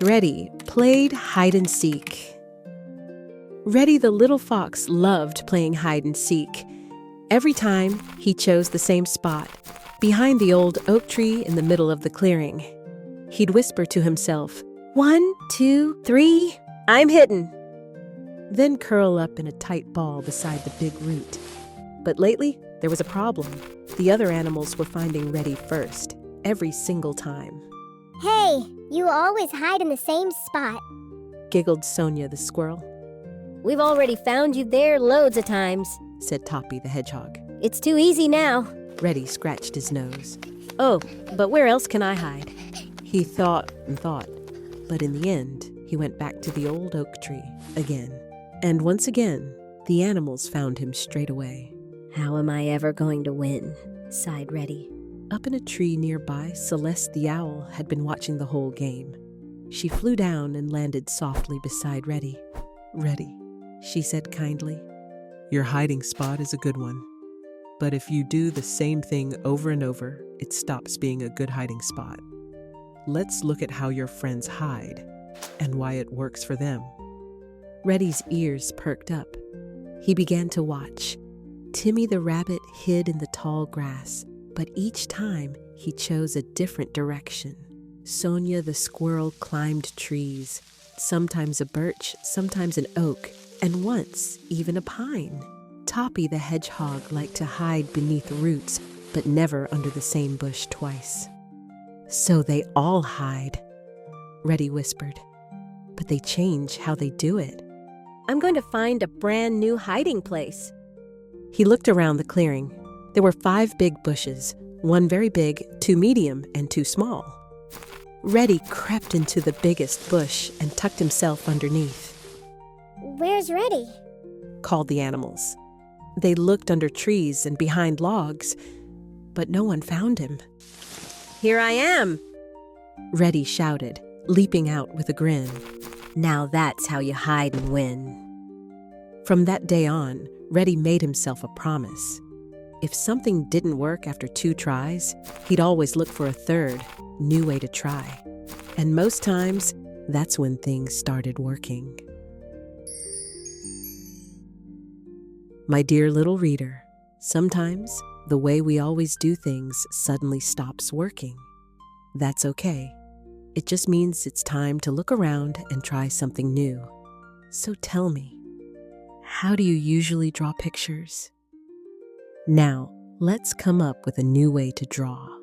Reddy played hide and seek. Reddy the little fox loved playing hide and seek. Every time, he chose the same spot, behind the old oak tree in the middle of the clearing. He'd whisper to himself, 1, 2, 3, I'm hidden. Then curl up in a tight ball beside the big root. But lately, there was a problem. The other animals were finding Reddy first, every single time. Hey, you always hide in the same spot, Giggled Sonia the squirrel, We've already found you there loads of times. said Toppy the hedgehog. It's too easy now. Reddy scratched his nose. Oh, but where else can I hide? He thought and thought, but in the end, he went back to the old oak tree again. And once again, the animals found him straight away. How am I ever going to win? Sighed Reddy. Up in a tree nearby, Celeste the owl had been watching the whole game. She flew down and landed softly beside Reddy. Reddy, she said kindly, your hiding spot is a good one. But if you do the same thing over and over, it stops being a good hiding spot. Let's look at how your friends hide and why it works for them. Reddy's ears perked up. He began to watch. Timmy the rabbit hid in the tall grass, but each time he chose a different direction. Sonia the squirrel climbed trees, sometimes a birch, sometimes an oak, and once even a pine. Toppy the hedgehog liked to hide beneath roots, but never under the same bush twice. So they all hide, Reddy whispered, but they change how they do it. I'm going to find a brand new hiding place. He looked around the clearing. There were 5 big bushes, 1 very big, 2 medium, and 2 small. Reddy crept into the biggest bush and tucked himself underneath. Where's Reddy? Called the animals. They looked under trees and behind logs, but no one found him. Here I am. Reddy shouted, leaping out with a grin. Now that's how you hide and win. From that day on, Reddy made himself a promise. If something didn't work after 2 tries, he'd always look for a third, new way to try. And most times, that's when things started working. My dear little reader, sometimes the way we always do things suddenly stops working. That's okay. It just means it's time to look around and try something new. So tell me, how do you usually draw pictures? Now, let's come up with a new way to draw.